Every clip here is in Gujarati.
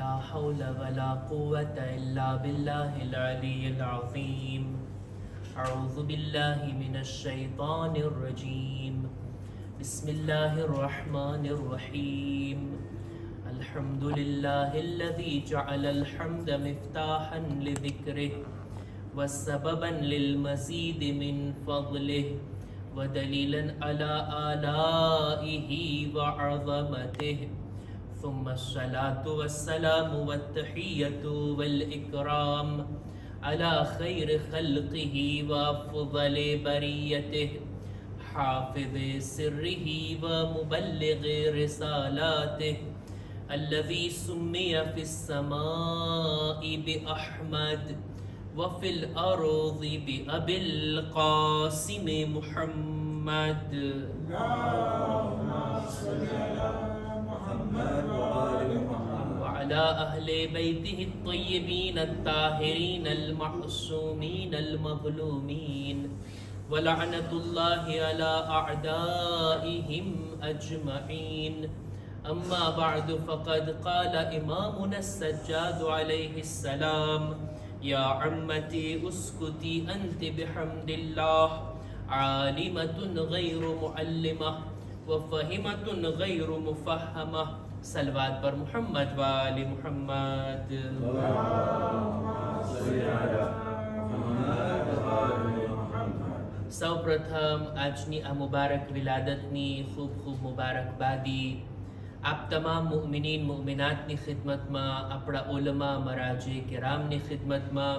لا حول ولا قوة إلا بالله العلي العظيم. أعوذ بالله من الشيطان الرجيم. بسم الله الرحمن الرحيم. الحمد لله الذي جعل الحمد مفتاحا لذكره وسببا للمزيد من فضله ودليلا على آلائه وعظمته. ثم الصلاة والسلام والتحية والإكرام على خير خلقه وأفضل بريته حافظ سره ومبلغ رسالاته الذي سمي في السماء بأحمد وفي الأرض بأبي القاسم محمد. اللهم صل على محمد وعلى أهل بيته الطيبين الطاهرين المعصومين المظلومين ولعنة الله على أعدائهم أجمعين. أما بعد فقد قال إمامنا السجاد عليه السلام: يا عمتي اسكتي أنت بحمد الله، عالمة غير معلمة وفهمة غير مفهمة. सलवात पर मुहम्मद वाले मुहम्मद। સૌ પ્રથમ આજની આ મુબારક વિલાદતની ખૂબ ખૂબ મુબારકબાદી આપ તમામ મુઅમિનીન મુઅમિનાતની ખિદમતમાં, આપણા ઉલમા મરાજે કિરામની ખિદમતમાં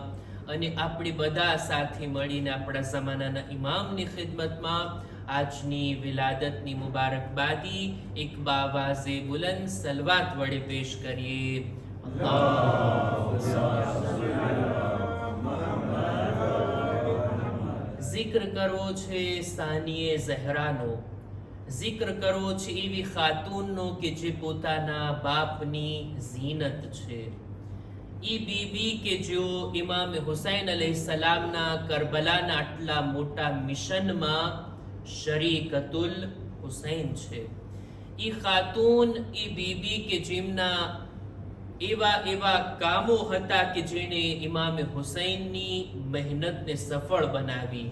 અને આપણે બધા સાથે મળીને આપણા ઝમાનાના ઇમામની ખિદમતમાં આજની વિલાદતની મુબારકબાદી એક બાવાઝે બુલંદ સલવાત વડે પેશ કરીએ. જિક્ર કરવો છે સાનિએ ઝહરાનો, જિક્ર કરવો છે એવી ખાતુનનો કે જે પોતાના બાપની ઝીનત છે. ઈ બીબી કે જો ઇમામ હુસૈન અલૈહિસ્સલામના કરબલાના આટલા મોટા મિશનમાં શરીકતુલ હુસૈન છે. ઈ ખાતુન, ઈ બીબી કે જેમના એવા કામો હતા કે જેણે ઇમામ હુસૈનની મહેનતને સફળ બનાવી.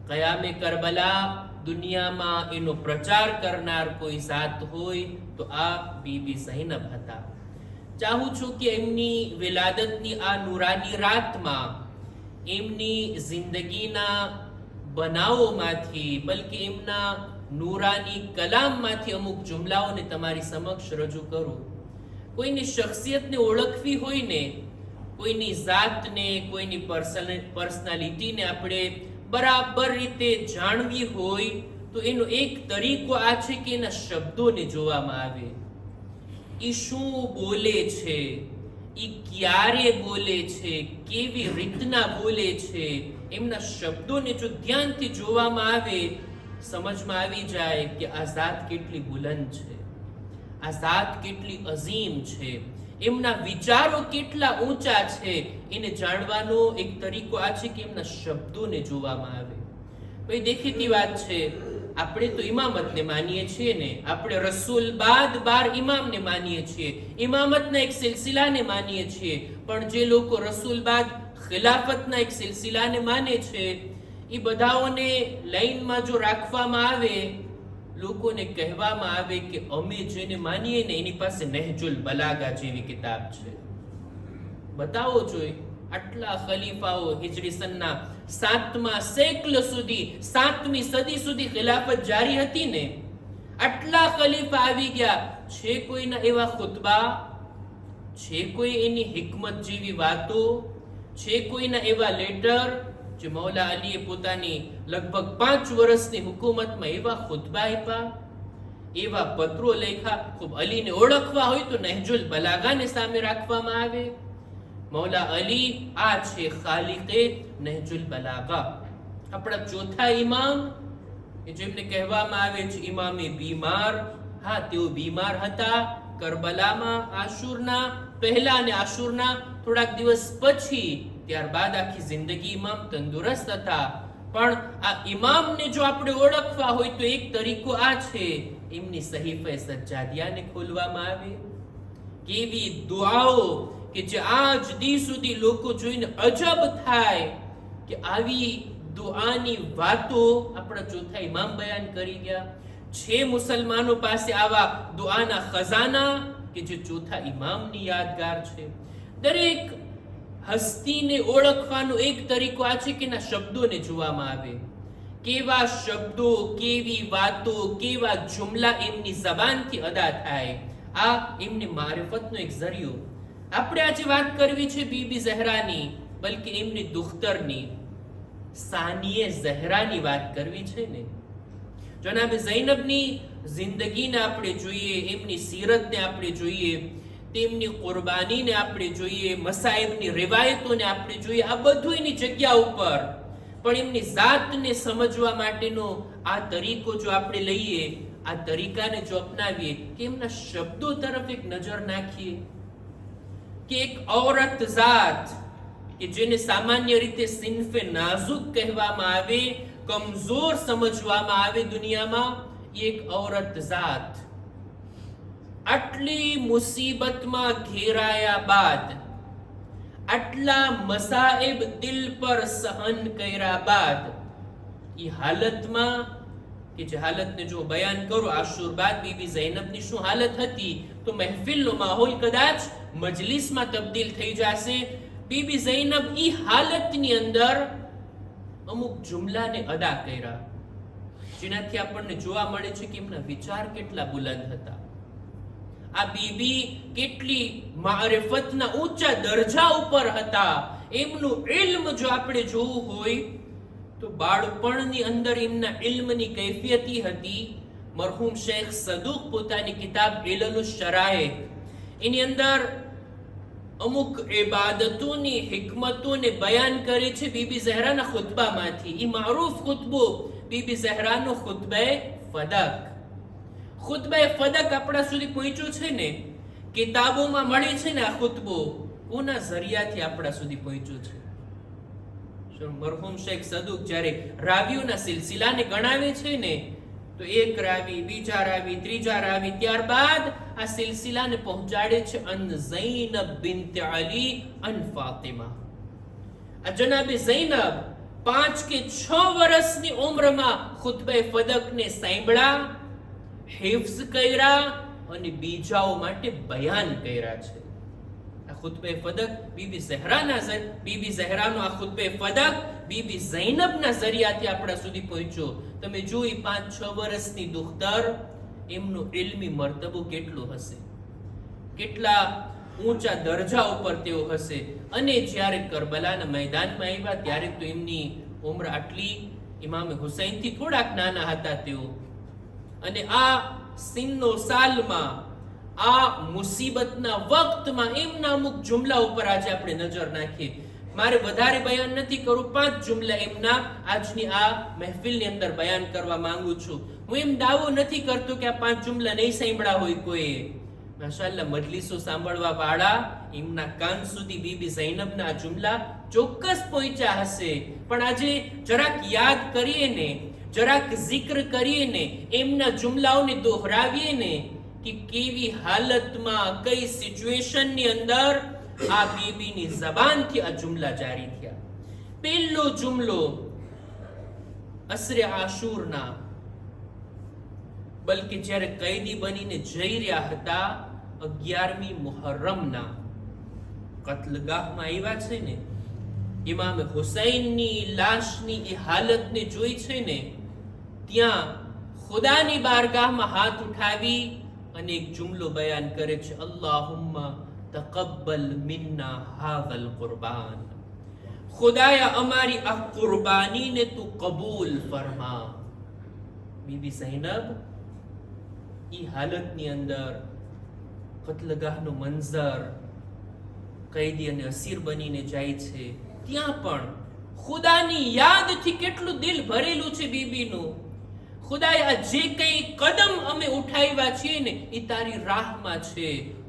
કયામે કરબલા દુનિયામાં એનો પ્રચાર કરનાર કોઈ જાત હોય તો આ બીબી ઝૈનબ હતા. ચાહું છું કે એમની વિલાદતની આ નુરાની રાતમાં એમની જિંદગીના બનાવોમાંથી, બલકે એમના નૂરાની કલામમાંથી અમુક જુમલાઓને તમારી સમક્ષ રજૂ કરું. કોઈની શખ્સિયતને ઓળખવી હોય ને, કોઈની જાતને, કોઈની પર્સનાલિટીને આપણે બરાબર રીતે જાણવી હોય તો એનો એક તરીકો આ છે કે એના શબ્દોને જોવામાં આવે. ઈ શું બોલે છે, ઈ ક્યારે બોલે છે, કેવી રીતના બોલે છે, એમના શબ્દોને જો ધ્યાનથી જોવામાં આવે સમજમાં આવી જાય કે આ જાત કેટલી બુલંદ છે, આ જાત કેટલી અઝીમ છે, એમના વિચારો કેટલા ઊંચા છે. એને જાણવાનો એક તરીકો આ છે કે એમના શબ્દોને જોવામાં આવે. ભાઈ દેખીતી વાત છે, આપણે તો ઇમામતને માનીએ છીએ ને, આપણે રસૂલ બાદ બાર ઇમામને માનીએ છીએ, ઇમામતના એક સિલસિલાને માનીએ છીએ. પણ જે લોકો રસૂલ બાદ ખિલાફતના એક સિલસિલાને માને છે, એ બધાઓને લાઈનમાં જો રાખવામાં આવે, લોકોને કહેવામાં આવે કે અમે જેને માનીએ ને એની પાસે નહજુલ બલાગા જેવી કિતાબ છે. બતાવો જોઈ, આટલા ખલીફાઓ હિજરી સનના 7મા સેકલ સુધી, 7મી સદી સુધી ખિલાફત જારી હતી ને, આટલા ખલીફા આવી ગયા. છે કોઈના એવા ખુતબા, છે કોઈ એની હિકમત જેવી વાતો, છે કોઈના એવા લેટર જે મૌલા અલીએ પોતાની લગભગ 5 વર્ષની હુકુમતમાં એવા ખુતબા આપ્યા, એવા પત્રો લખ્યા. ખૂબ અલીને ઓળખવા હોય તો નહજુલ બલાગાને સામે રાખવામાં આવે. મૌલા અલી આ છે ખાલિકે નહજુલ બલાગા. આપણા ચોથા ઇમામ જેમને કહેવામાં આવે છે ઇમામે બીમાર. હા, તેઓ બીમાર હતા કરબલામાં આશુરના પહેલા અને આશુરના થોડાક દિવસ પછી. ત્યારબાદ આખી જિંદગી ઇમામ તંદુરસ્ત હતા. પણ આ ઇમામને જો આપણે ઓળખવા હોય તો એક તરીકો આ છે, એમની સહીફે સજ્જાદિયાને ખોલવામાં આવે. કેવી દુઆઓ કે જે આજ દી સુધી લોકો જોઈને અજબ થાય કે આવી દુઆની વાતો આપણા ચોથા ઇમામ બયાન કરી ગયા છે. મુસલમાનો પાસે આવા દુઆના ખજાના કે જે ચોથા ઇમામની યાદગાર છે. દરેક હસ્તીને ઓળખવાનો એક તરીકો આ છે કે એના શબ્દોને જોવામાં આવે, કેવા શબ્દો, કેવી વાતો, કેવા જુમલા એમની જબાનથી અદા થાય. આ એમની મારિફતનો એક ઝરિયો. આપણે આજે વાત કરવી છે બીબી ઝહરાની, બલકે એમની દુખ્તરની સાનિએ ઝહરાની વાત કરવી છે ને. જનાબે ઝૈનબની જિંદગીને આપણે જોઈએ, એમની સીરતને આપણે જોઈએ, તેમની કુરબાનીને આપણે જોઈએ, મસાઈબની રિવાયતોને આપણે જોઈએ. આ બધું એની જગ્યા ઉપર, પણ એમની જાતને સમજવા માટેનો આ તરીકો જો આપણે લઈએ, આ તરીકાને જો અપનાવીએ, કે એમના શબ્દો તરફ એક નજર નાખીએ, કે એક ઔરત જાત કે જેને સામાન્ય રીતે સિન્ફે નાઝુક કહેવામાં આવે, કમજોર સમજવામાં આવે દુનિયામાં, એક ઔરત જાત આટલી મુસીબતમાં ઘેરાયા બાદ, આટલા મસાઈબ દિલ પર સહન કર્યા બાદ, એ હાલતમાં કે જે હાલતને જો બયાન કરું આશુર બાદ બીબી ઝૈનબની શું હાલત હતી, તો મહેફિલનો માહોલ કદાચ મજલિસમાં તબદીલ થઈ જશે. બીબી ઝૈનબ ઈ હાલતની અંદર અમુક જુમલાને અદા કર્યા, જેનાથી આપણને જોવા મળે છે કે એમના વિચાર કેટલા બુલંદ હતા. આ બીબી કેટલી મારિફતના ઊંચા દરજા ઉપર હતા. એમનું ઇલ્મ જો આપણે જોવું હોય તો બાળપણની અંદર એમના ઇલ્મની કૈફિયત હતી. મરહૂમ શેખ સદુક પોતાની કિતાબ ઇલલુશ શરાએ એની અંદર અમુક ઇબાદતોની હિકમતોને બયાન કરે છે બીબી ઝહરાના ખુતબામાંથી. એ મારૂફ ખુતબો બીબી ઝહરાનો ખુતબે ફદક. ખુતબે ફદક આપણા સુધી પહોંચ્યો છે ને, કિતાબોમાં મળે છે ને. આ ખુતબો કોના ઝરિયાથી આપણા સુધી પહોંચ્યો છે? મરહૂમ શેખ સદુક જ્યારે રાવીઓના સિલસિલાને ગણાવે છે ને, તો એક રાવી, બીજા રાવી, ત્રીજા રાવી, ત્યારબાદ આ સિલસિલાને પહોંચાડે છે અન ઝૈનબ બિન્ટ અલી અન ફાતિમા. આ જનાબે ઝૈનબ 5 કે 6 વર્ષની ઉંમરમાં ખુતબે ફદકને સાંભળ્યા, હિફ્ઝ કર્યા અને બીજાઓ માટે બયાન કર્યા છે. આ ખુતબે ફદક બીબી ઝહરાનો આ ખુતબે ફદક બીબી ઝૈનબના ઝરિયાથી આપણા સુધી પહોંચ્યો. તમે જોઈ 5-6 વર્ષની દુખ્તર, એમનો ઇલ્મી મર્તબો કેટલો હશે, કેટલા ઊંચા દરજા ઉપર તેઓ હશે. અને જ્યારે કરબલાના મેદાનમાં આવ્યા ત્યારે તો એમની ઉંમર આટલી, ઇમામ હુસૈનથી થોડાક નાના હતા તેઓ. અને આ સિન્નો સાલમાં, આ મુસીબતના વક્તમાં એમના અમુક જુમલા ઉપર આજે આપણે નજર નાખીએ. મારે વધારે બયાન નથી કરવું, 5 જુમલા એમના આજની આ મહેફિલની અંદર બયાન કરવા માંગુ છું. હું એમ દાવો નથી કરતો કે આ 5 જુમલા નહીં સાંભળ્યા હોય કોઈ. માશાઅલ્લાહ મજલિસો સાંભળવા વાળા એમના કાન સુધી બીબી ઝૈનબના આ જુમલા ચોક્કસ પહોંચ્યા હશે. પણ આજે જરાક યાદ કરીએ ને, જરાક zikr કરીએ ને, એમના જુમલાઓને દોહરાવીએ ને, કે કેવી હાલતમાં, કઈ સિચ્યુએશનની અંદર આ બીબીની જબાનથી આ જુમલા જારી થયા. પહેલો જુમલો અસરે આશુરના, બલકે જ્યારે કૈદી બનીને જઈ રહ્યા હતા 11મી મુહર્રમના કત્લગાહમાં આવ્યા છે ને, ઇમામ હુસૈનની લાશની એ હાલતને જોઈ છે ને, ત્યાં ખુદાની બારગાહમાં હાથ ઉઠાવી અને એક જુમલો બયાન કરે છે, અલ્લાહુમ્મા તકબ્બલ મિન્ના હાઝલ કુરબાન. ખુદાયા અમારી આ કુરબાનીને તું કબૂલ ફરમા. બીબી ઝૈનબ ઈ હાલતની અંદર, કત્લગાહનો મંઝર, કૈદી અને અસીર બનીને જાય છે, ત્યાં પણ ખુદાની યાદથી કેટલું દિલ ભરેલું છે બીબીનું. ખુદાએ આ જે કઈ કદમ અમે ઉઠાવ્યા છીએ ને, એ તારી રાહમાં છે,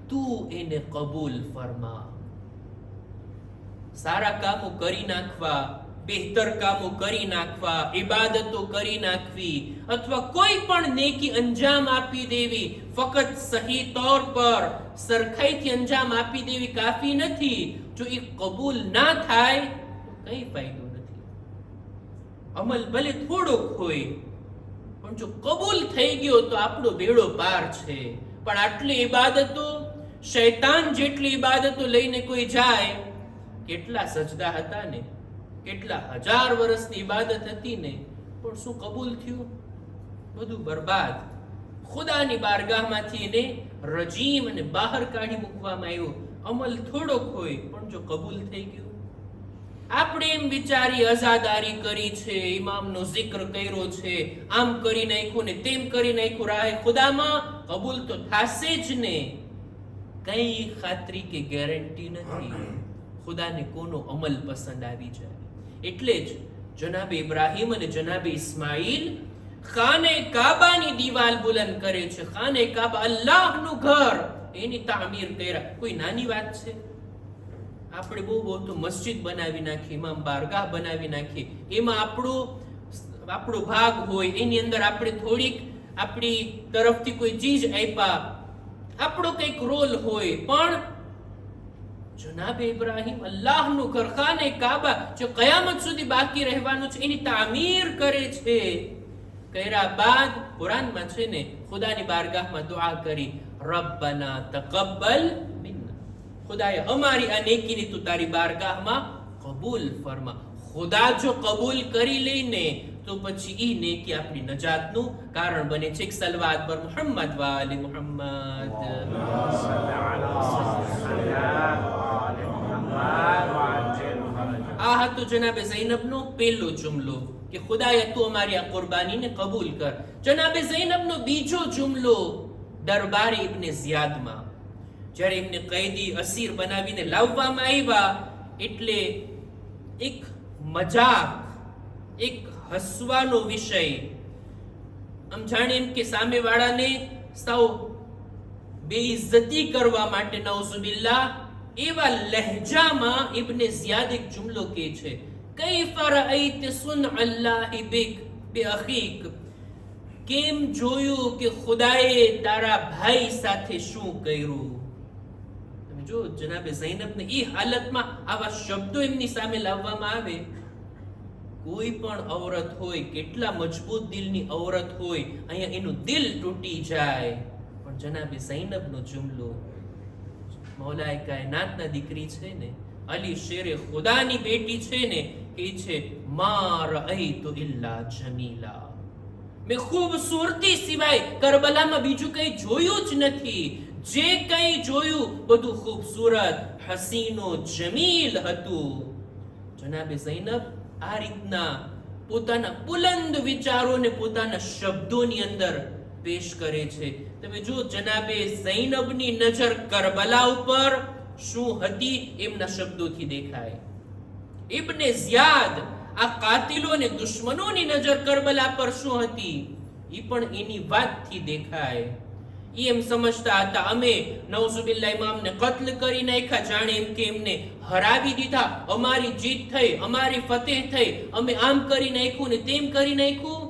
તું એને કબૂલ ફરમા. સારા કામો કરી નાખવા, બહેતર કામો કરી નાખવા, ઇબાદતો કરી નાખવી, અથવા કોઈ પણ નેકી અંજામ આપી દેવી, ફકત સહી તौर પર સરખાઈથી અંજામ આપી દેવી કાફી નથી. જો એ કબૂલ ના થાય તો કઈ ફાયદો નથી. અમલ ભલે થોડોક હોય પણ જો કબૂલ થઈ ગયો તો આપણો બેડો પાર છે. પણ આટલી ઇબાદતો, શૈતાન જેટલી ઇબાદતો લઈને કોઈ જાય, કેટલા સજદા હતા ને, કેટલા 1000 વર્ષની ઇબાદત હતી ને, પણ શું કબૂલ થયું? બધું બરબાદ. ખુદાની બારગાહમાંથી એને રજીમ અને બહાર કાઢી મૂકવામાં આવ્યો. અમલ થોડોક હોય પણ જો કબૂલ થઈ ગયો. આપણે એમ વિચારી અઝાદારી કરી છે, ઇમામનો જિક્ર કર્યો છે, આમ કરી નાખ્યું ને તેમ કરી નાખ્યું, રાહે ખુદામાં કબૂલ તો થાશે જ ને. કઈ ખાતરી કે ગેરંટી નથી ખુદાને કોનો અમલ પસંદ આવી જાય. એટલે જ જનાબે ઇબ્રાહીમ અને જનાબે ઇસ્માઈલ ખાને કાબાની દીવાલ બુલંદ કરે છે. ખાને કાબા, અલ્લાહનું ઘર, એની તામીર કર્યા. કોઈ નાની વાત છે? આપણે બહુ તો મસ્જિદ બનાવી નાખી, ઇમામ બારગાહ બનાવી નાખી, એમાં આપણો ભાગ હોય, એની અંદર આપણે થોડીક આપણી તરફથી કોઈ ચીજ આપ્યા, આપણો કંઈક રોલ હોય. પણ જનાબે ઇબ્રાહીમ અલ્લાહનું ઘર, ખાને કાબા, જો કયામત સુધી બાકી રહેવાનું છે, એની તામીર કરે છે. કર્યા બાદ કુરાનમાં છે ને, ખુદાની બારગાહમાં દુઆ કરી, રબ્બના તકબ્બલ મિન્ના, ખુદાએ અમારી આ નેકીની તું તારી બારગાહમાં કબૂલ ફરમા. ખુદા જો કબૂલ કરી લઈને તો પછી ઈ નેકી આપણી નજાતનું કારણ બને છે. સલવાત પર મુહમ્મદ વાલે મુહમ્મદ. આ હતો જનાબે ઝૈનબનો પહેલો જુમલો કે ખુદાએ તું અમારી આ કુરબાનીને કબૂલ કર. જનાબે ઝૈનબનો બીજો જુમલો દરબારે ઇબ્ને ઝિયાદમાં, જ્યારે એમને કૈદી અસીર બનાવીને લાવવામાં આવ્યા, એટલે એક મજાક, એક હસવાનો વિષય, આમ જાણે એમ કે સામેવાળાને સૌ બેઇજ્જતી કરવા માટે, નૌઝુબિલ્લાહ, એવા લહેજામાં ઇબ્ને ઝિયાદ એક જુમલો કહે છે, કૈફ રઅયત સુનઅલ્લાહી બિક બિઅખીક, કેમ જોયું કે ખુદાએ તારા ભાઈ સાથે શું કર્યું. તમે જો જનાબે ઝૈનબને ઈ હાલતમાં આવા શબ્દો એમની સામે લાવવામાં આવે. કોઈ પણ ઔરત હોય, કેટલા મજબૂત દિલની ઔરત હોય, અહીંયા એનું દિલ તૂટી જાય. પણ જનાબે ઝૈનબનો જુમલો, મૌલાએ કાયનાતના દીકરી છે ને, અલી શેરે ખુદાની બેટી છે ને, કે છે મા રઅયતુ ઇલ્લા જમીલા, મેં ખૂબસૂરતી સિવાય કરબલામાં બીજું કંઈ જોયું જ નથી. જે કંઈ જોયું બધું ખૂબસૂરત, હસીનો, જમીલ હતું. જનાબે ઝૈનબ આ રીતના પોતાના બુલંદ વિચારોને પોતાના શબ્દોની અંદર પેશ કરે છે. તમે જો જનાબે ઝૈનબની નજર કરબલા ઉપર શું હતી એમના શબ્દોથી દેખાય. ઇબ્ને ઝિયાદ આ કાતિલો અને દુશ્મનોની નજર કરબલા પર શું હતી એ પણ એની વાતથી દેખાય. એમ સમજતા હતા અમે નૌઝુબિલ્લાહ ઇમામને કત્લ કરી નાખ્યા, જાણે એમ કે એમને હરાવી દીધા, અમારી જીત થઈ, અમારી ફતેહ થઈ, અમે આમ કરી નાખ્યું ને તેમ કરી નાખ્યું.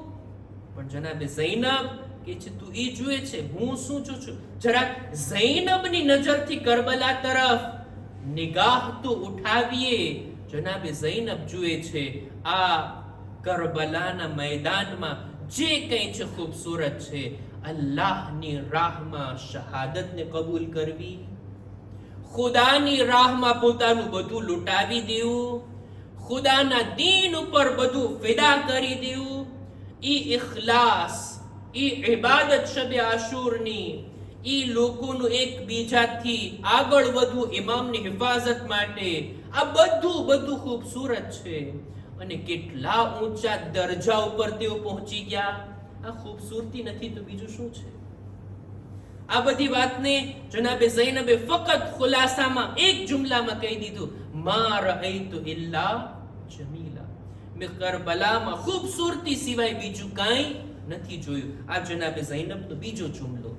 પણ જનાબે ઝૈનબ કે છે તું ઈ જુએ છે, હું શું જોઉં છું? જરાક ઝૈનબની નજરથી કરબલા તરફ નિગાહ તો ઉઠાવીએ. જનાબે ઝૈનબ જુએ છે આ કરબલાના મેદાનમાં જે કંઈ છે ખૂબસૂરત છે. અલ્લાહની રાહમાં શહાદતને કબૂલ કરવી, ખુદાની રાહમાં પોતાનું બધું લૂંટાવી દેવું, ખુદાના દીન ઉપર બધું ફિદા કરી દેવું, ઈ ઇખલાસ, ઈ ઇબાદત શબે આશુરની, ઈ લોકોનું એકબીજાથી આગળ વધવું ઇમામની હિફાજત માટે, આ બધું ખૂબસૂરત છે. અને કેટલા ઊંચા દરજા ઉપર તેઓ પહોંચી ગયા. આ ખૂબસૂરતી નથી તો બીજું શું છે? આ બધી વાતને જનાબે ઝૈનબે ફક્ત ખુલાસામાં એક જુમલામાં કહી દીધું, મા રઅયતુ ઇલ્લા જમીલા, મેં કરબલામાં ખૂબસૂરતી સિવાય બીજું કાંઈ નથી જોયું. આ જનાબે ઝૈનબનો બીજો જુમલો.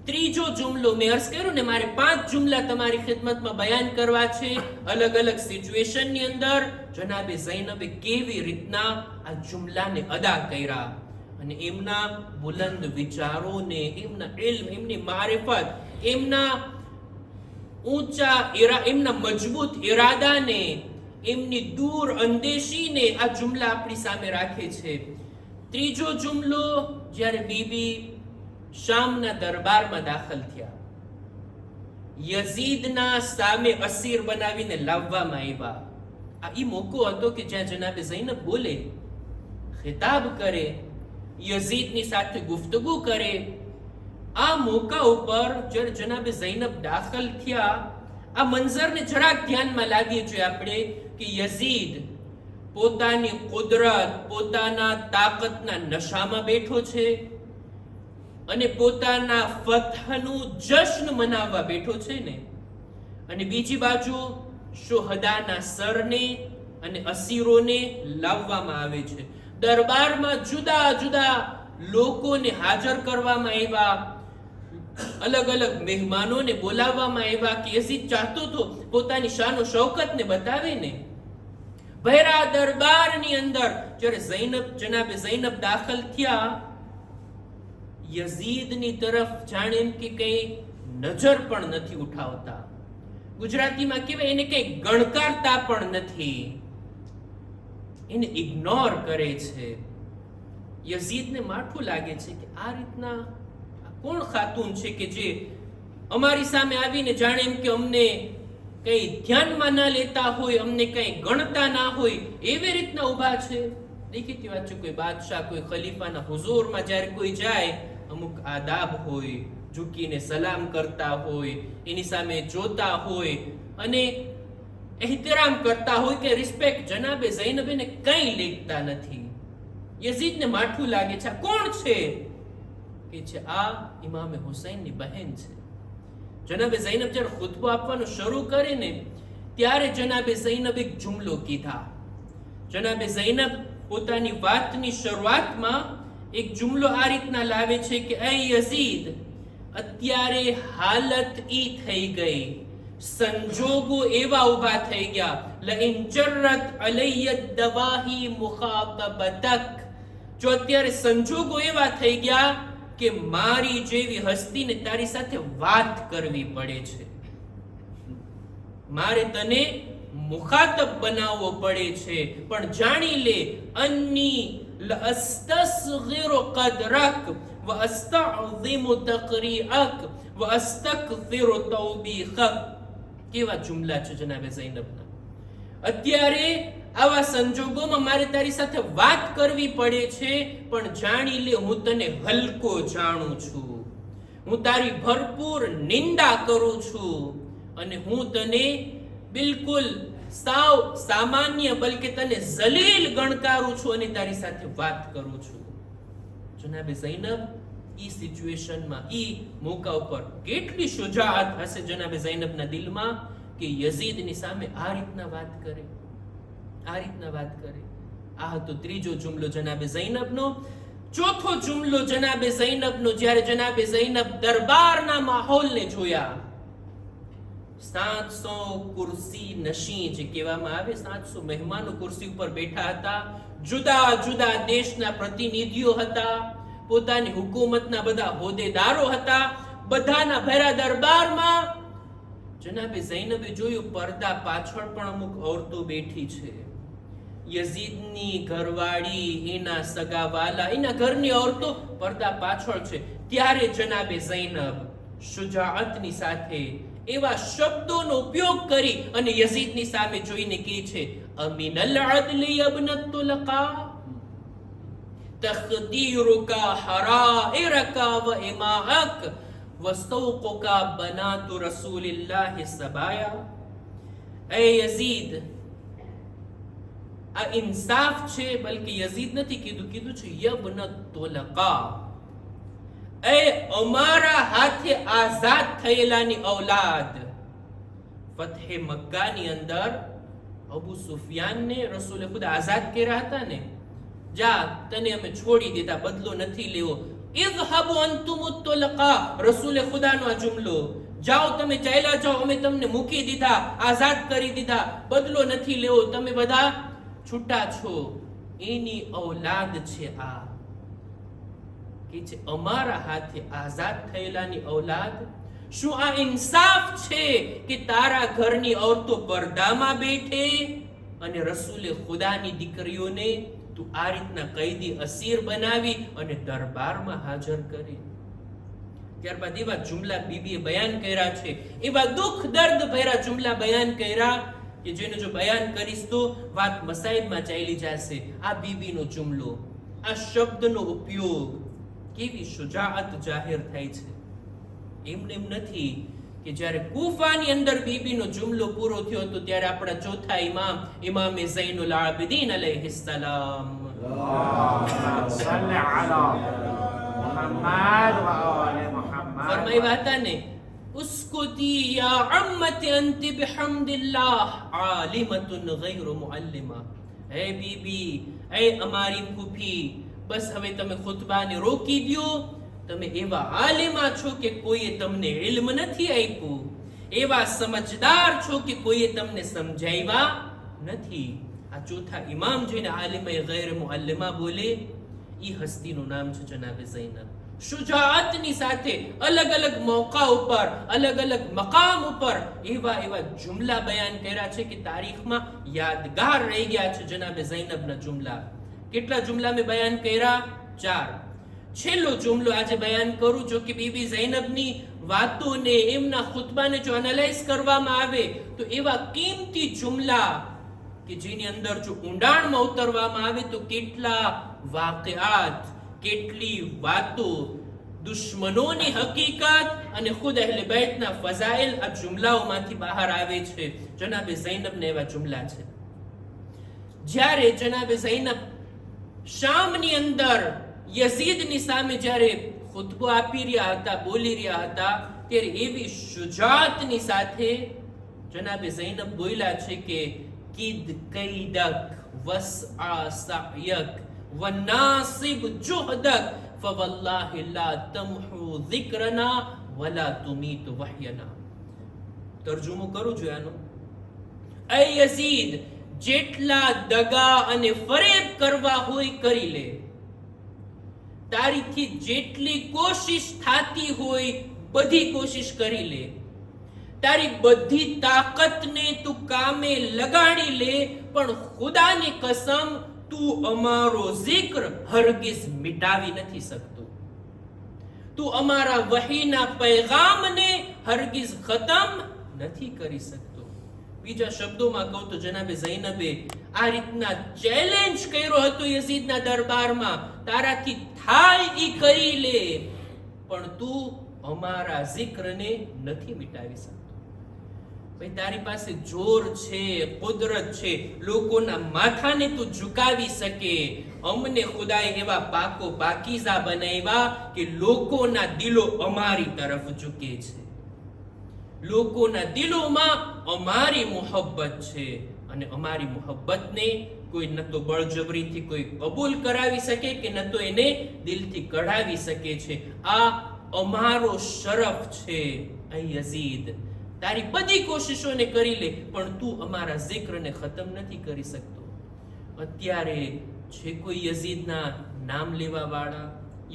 ત્રીજો જુમલો મેં અર્ઝ કર્યું ને, મારે 5 જુમલા તમારી ખિદમતમાં બયાન કરવા છે, અલગ અલગ સિચ્યુએશનની અંદર જનાબે ઝૈનબે કેવી રીતના આ જુમલાને અદા કર્યા. અને એમના બુલંદ વિચારોને, એમના ઇલ્મ, એમની મારિફત, એમના ઊંચા એમના મજબૂત ઈરાદાને, એમની દૂર અંદેશીને આ જુમલા આપણી સામે રાખે છે. ત્રીજો જુમલો, જ્યારે બીબી શામના દરબારમાં દાખલ થયા, યઝીદના સામે અસીર બનાવીને લાવવામાં આવ્યા. આ ઈ મોકો હતો કે જ્યાં જનાબે ઝૈનબ બોલે, ખિતાબ કરે, યઝીદની સાથે ગુફ્તગુ કરે. આ મોકા ઉપર જ્યારે જનાબે ઝૈનબ દાખલ થયા, આ મંઝરને જરાક ધ્યાનમાં લાવીએ જોઈએ આપણે કે યઝીદ પોતાની કુદરત, પોતાના તાકાતના નશામાં બેઠો છે અને પોતાના ફતહનું જશ્ન મનાવવા બેઠો છે ને, અને બીજી બાજુ શુહદાના સરને અને અસીરોને લાવવામાં આવે છે. દરબારમાં જુદા જુદા લોકોને હાજર કરવામાં આવ્યા, અલગ અલગ મહેમાનોને બોલાવવામાં આવ્યા કે યઝીદ ચાહતો તો પોતાની શાન ઓ શૌકતને બતાવે ને. ભૈરા દરબારની અંદર જ્યારે જનાબે ઝૈનબ દાખલ થયા, યઝીદની તરફ જાણે એમ કે કઈ નજર પણ નથી ઉઠાવતા. ગુજરાતીમાં કહેવાય એને કઈ ગણકારતા પણ નથી, એને ઇગ્નોર કરે છે. યઝીદને માઠું લાગે છે કે આ રીતના કોણ ખાતુન છે કે જે અમારી સામે આવીને જાણે એમ કે અમને કઈ ધ્યાનમાં ના લેતા હોય, અમને કઈ ગણતા ના હોય, એવી રીતના ઊભા છે. દેખીતી વાત છે, કોઈ બાદશાહ, કોઈ ખલીફાના હુઝુરમાં જ્યારે કોઈ જાય, અમુક આદાબ હોય, ઝૂકીને સલામ કરતા હોય, એની સામે જોતા હોય અને એહતરામ કરતા હોય કે રિસ્પેક્ટ. જનાબે ઝૈનબ એને કઈ લેખતા નથી. યઝીદને માઠું લાગે છે, આ કોણ છે કે છે આ ઇમામે હુસૈનની બહેન છે. જનાબે ઝૈનબ જ્યારે ખુતબો આપવાનું શરૂ કરે ને, ત્યારે જનાબે ઝૈનબ એક જુમલો કીધા. જનાબે ઝૈનબ પોતાની વાતની શરૂઆતમાં એક જુમલો આ રીતના લાવે છે કે એ યઝીદ, અત્યારે હાલત ઈ થઈ ગઈ, સંજોગો એવા ઉભા થઈ ગયા, લઇન જરત અલૈય દવાહી મુખાતબતક, જો અત્યારે સંજોગો એવા થઈ ગયા કે મારી જેવી હસ્તીને તારી સાથે વાત કરવી પડે છે, મારે તને મુખાતબ બનાવવો પડે છે. પણ જાણી લે, અન્ની લઅસ્તસ્ગિરુ કદરક વ અસ્તઅઝિમુ તકરીઅક વ અસ્તકફિરુ તૌબીખક. કેવા જુમલા છે જનાબે ઝૈનબના. અત્યારે આવા સંજોગોમાં મારે તારી સાથે વાત કરવી પડે છે, પણ જાણી લે, હું તને હલકો જાણું છું, હું તારી ભરપૂર નિંદા કરું છું અને હું તને બિલકુલ સાવ સામાન્ય, બલકે તને જલીલ ગણકારું છું અને તારી સાથે વાત કરું છું. જનાબે ઝૈનબ ઈ સિચ્યુએશનમાં, ઈ મોકા ઉપર કેટલી શુજાઅત હશે જનાબે ઝૈનબના દિલમાં કે યઝીદની સામે આ રીતના વાત કરે, આ રીતના વાત કરે. આ હતો ત્રીજો જુમલો જનાબે ઝૈનબનો. ચોથો જુમલો જનાબે ઝૈનબનો, જ્યારે જનાબે ઝૈનબ દરબારના માહોલને જોયા, 700 કુર્સી નશી જે કહેવામાં આવે, 700 મહેમાનો કુર્સી ઉપર બેઠા હતા, જુદા જુદા દેશના પ્રતિનિધિઓ હતા, પોતાની હુકુમતના બધા હોદ્દેદારો હતા, બધાના ભરા દરબારમાં જનાબે ઝૈનબે જોયું પડદા પાછળ પણ અમુક ઔરતો બેઠી છે. યઝીદની ઘરવાળી, એના સગાવાલા, એના ઘરની ઔરતો પડદા પાછળ છે. ત્યારે જનાબે ઝૈનબ શુજાઅતની સાથે એવા શબ્દોનો ઉપયોગ કરી અને યઝીદની સામે જોઈને કહે છે, અમિનલ અદલી અબનત તુલકા તખદીરુકા હરાઇરકા વ ઇમાઅક વ સૌકુકા બનાતુ રસૂલિલ્લાહ સબાયા. એ યઝીદ, આ ઇન્સાફ છે, બલકે યઝીદ નથી કીધું છે યબનત તુલકા, એ અમારા હાથે આઝાદ થયેલાની ઔલાદ. ફતહે મક્કાની અંદર અબુ સુફિયાનને રસૂલે ખુદ આઝાદ કર્યા હતા ને, જા તને અમે છોડી દીધા, બદલો નથી લેવો. ઇઝહબુ અંતુમુત તુલકા, રસૂલે ખુદાનો આ જુમલો, જાઓ તમે ચાલ્યા જાઓ, અમે તમને મૂકી દીધા, આઝાદ કરી દીધા, બદલો નથી લેવો, તમે બધા છૂટા છો. એની ઔલાદ છે આ. કે છે અમારા હાથે આઝાદ થયેલાની ઔલાદ, શું આ ઇન્સાફ છે કે તારા ઘરની ઔરતો પડદામાં બેઠે અને રસૂલે ખુદાની દીકરીઓને તું આ રીતના કૈદી અસીર બનાવી અને દરબારમાં હાજર કરી? ત્યારબાદ એવા જુમલા બીબીએ બયાન કર્યા છે, એવા દુઃખ દર્દ ભર્યા જુમલા બયાન કર્યા કે જેને જો બયાન કરીશ તો વાત મસાઈલમાં ચાલી જશે. આ બીબીનો જુમલો, આ શબ્દનો ઉપયોગ કેવી શુજાઅત જાહેર થાય છે. એમને એમ નથી કે જ્યારે કૂફાની અંદર બીબીનો જુમલો પૂરો થયો હતો ત્યારે આપણા ચોથા ઇમામ ઇમામે ઝૈનુલ આબિદીન અલૈહિસ્સલામ ફરમાયા હતા ને, ઉસ્કુતી યા અમ્મતી અંતિ બિહમ્દિલ્લાહ આલિમતુન ગૈરુ મુઅલ્લિમા. હે બીબી, હે અમારી ફૂફી, બસ હવે તમે ખુતબાને રોકી દો. તમે એવા આલિમા છો કે કોઈએ તમને ઇલ્મ નથી આપ્યું, એવા સમજદાર છો કે કોઈએ તમને સમજાવ્યા નથી. આ ચોથા ઇમામ જેને આલિમા ગૈર મુઅલ્લિમા બોલે, ઈ હસ્તીનું નામ છે જનાબે ઝૈનબ. શુજાઅતની સાથે અલગ અલગ મોકા ઉપર, અલગ અલગ મકામ ઉપર એવા એવા જુમલા બયાન કર્યા છે કે તારીખમાં યાદગાર રહી ગયા છે જનાબે ઝૈનબના જુમલા. કેટલા જુમલા મેં બયાન કર્યા? 4. છેલ્લો જુમલો આજે બયાન કરું. જો કે બીબી ઝૈનબની વાતોને, એમના ખુતબાને જો એનાલાઇઝ કરવામાં આવે તો એવા કિંમતી જુમલા કે જેની અંદર જો ઊંડાણમાં ઉતરવામાં આવે તો કેટલા વાકિઆત, કેટલી વાતો, દુશ્મનોની હકીકત અને ખુદ અહલે બેતના ફઝાઇલ આ જુમલાઓમાંથી બહાર આવે છે. જનાબે ઝૈનબના એવા જુમલા છે. જ્યારે જનાબે ઝૈનબ શામની અંદર યઝીદની સામે જ્યારે ખુતબો આપી રહ્યા હતા, બોલી રહ્યા હતા, ત્યારે એવી શુજાઅતની સાથે જનાબે ઝૈનબ બોલ્યા છે કે કિદ કૈદક વસઆ સઅયક વનાસિબ જુહદક ફવલ્લાહિ લા તમહુ ذિક્રના વલા તુમીત વહયના. તર્જુમો કરું છું આનો. એ યઝીદ, જેટલા દગા અને ફરેબ કરવા હોય કરી લે, તારીથી જેટલી કોશિશ થાતી હોય બધી કોશિશ કરી લે, તારી બધી તાકાતને તું કામે લગાડી લે, પણ ખુદાની કસમ તું અમારો zikr હરગિઝ મિટાવી નથી શકતો. તું અમારા વહીના પૈગામને હરગિઝ ખતમ નથી કરી શકતો. બીજા શબ્દોમાં કહું તો જનાબે ઝૈનબે આ રીતના ચેલેન્જ કર્યો હતો યઝીદના દરબારમાં, તારાથી થાય ઈ કરી લે, પણ તું અમારા zikરને નથી મિટાવી શકતો. ભાઈ, તારી પાસે જોર છે, કુદરત છે, લોકોના માથાને તું ઝુકાવી શકે. અમને ખુદાએ એવા પાકો પાકીઝા બનાવ્યા કે લોકોના દિલો અમારી તરફ ઝૂકે છે, લોકોના દિલોમાં અમારી મોહબ્બત છે, અને અમારી મોહબ્બતને કોઈ ન તો બળજબરીથી કોઈ કબૂલ કરાવી શકે કે ન તો એને દિલથી કઢાવી શકે છે. આ અમારો શરફ છે. એ યઝીદ, તારી બધી કોશિશોને કરી લે, પણ તું અમારા zikરને ખતમ નથી કરી શકતો. અત્યારે છે કોઈ યઝીદના નામ લેવા વાળા,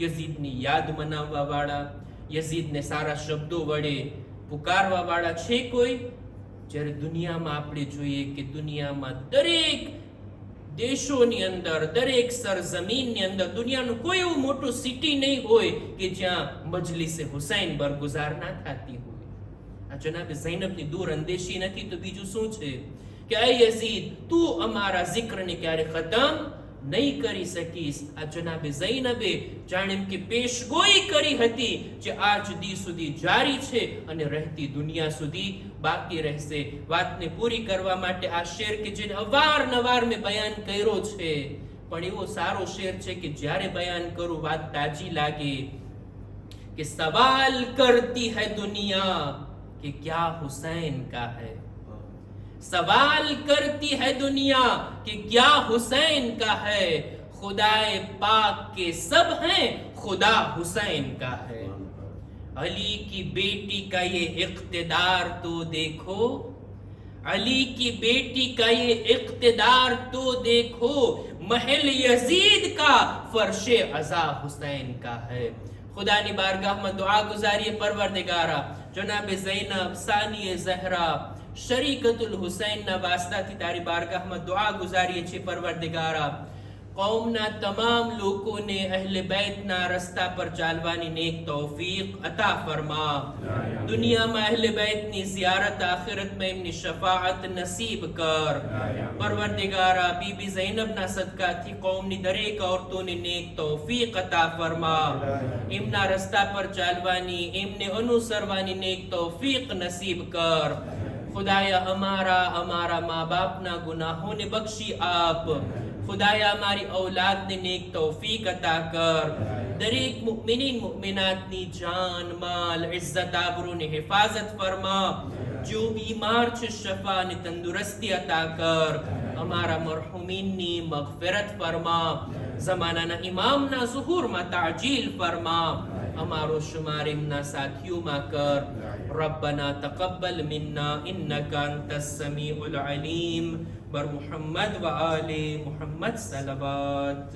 યઝીદની યાદ મનાવવા વાળા, યઝીદને સારા શબ્દો વડે પુકારવા વાળા છે કોઈ? જ્યારે દુનિયામાં આપણે જોઈએ કે દુનિયામાં દરેક દેશોની અંદર, દરેક સરજમીનની અંદર દુનિયાનું કોઈ એવું મોટું સિટી નહીં હોય કે જ્યાં મજલિસે હુસૈન બરગુઝાર ના થતી હોય. આ જનાબે ઝૈનબની દૂર અંદેશી નથી તો બીજું શું છે કે એ યઝીદ, તું અમારા zikરને ક્યારે ખતમ નહીં કરી શકીશ. આ જનાબે ઝૈનબે જાણે કે પેશગોઈ કરી હતી જે આજ દી સુધી જારી છે અને રહેતી દુનિયા સુધી બાકી રહેશે. વાતને પૂરી કરવા માટે આ શેર કે જેને અવારનવાર મેં બયાન કર્યો છે, પણ એવો સારો શેર છે કે જ્યારે બયાન કરું વાત તાજી લાગે કે સવાલ કરતી હૈ દુનિયા કે ક્યા હુસૈન કા હૈ, सवाल करती है दुनिया कि क्या हुसैन का है, खुदाए पाक के सब हैं, खुदा हुसैन का है. अली की बेटी का ये इख्तिदार तो देखो, अली की बेटी का ये इक्तिदार तो देखो, महल यजीद का फर्शे अज़ा हुसैन का है। खुदा की बारगाह में दुआ गुजारिए परवरदिगारा जनाब ज़ैनब सानिए ज़हरा शरीकतुल हुसैन ना वास्ता थी तारी बारगाह में दुआ गुजारिए छे परवरदिगारा कौमना तमाम लोगों ने अहले बैत ना रस्ता पर चालवानी नेक तौफीक अता फरमा। दुनिया में अहले बैत नी जियारत, आखिरत में इमनी शफाअत नसीब कर। परवरदिगारा बीबी ज़ैनब ना सदका थी कौम नी दरेक औरतों ने नेक तौफीक अता फरमा। इमना रस्ता पर चालवानी इमने अनुसरवानी नेक तौफीक नसीब कर। खुदाया हमारा माँ बाप ना गुनाहों ने बख्शी आप। खुदाया हमारी औलाद ने नेक तौफीक अता कर। दरेक मुमिनीन मुमिनात नी जान माल इज्जत आबरू ने हिफाजत फरमा। जो बीमार छ शफा ने तंदुरुस्ती अता कर। हमारा मरहुमीन नी मगफिरत फरमा। जमाना ना इमाम ना ज़ुहूर मा ताजील फरमा। हमारो शुमार इमना साथियों मा कर। रब्बना तक़ब्बल मिन्ना इन्नका अंतस समीउल अलीम। बर मुहम्मद व आले मुहम्मद सलवात।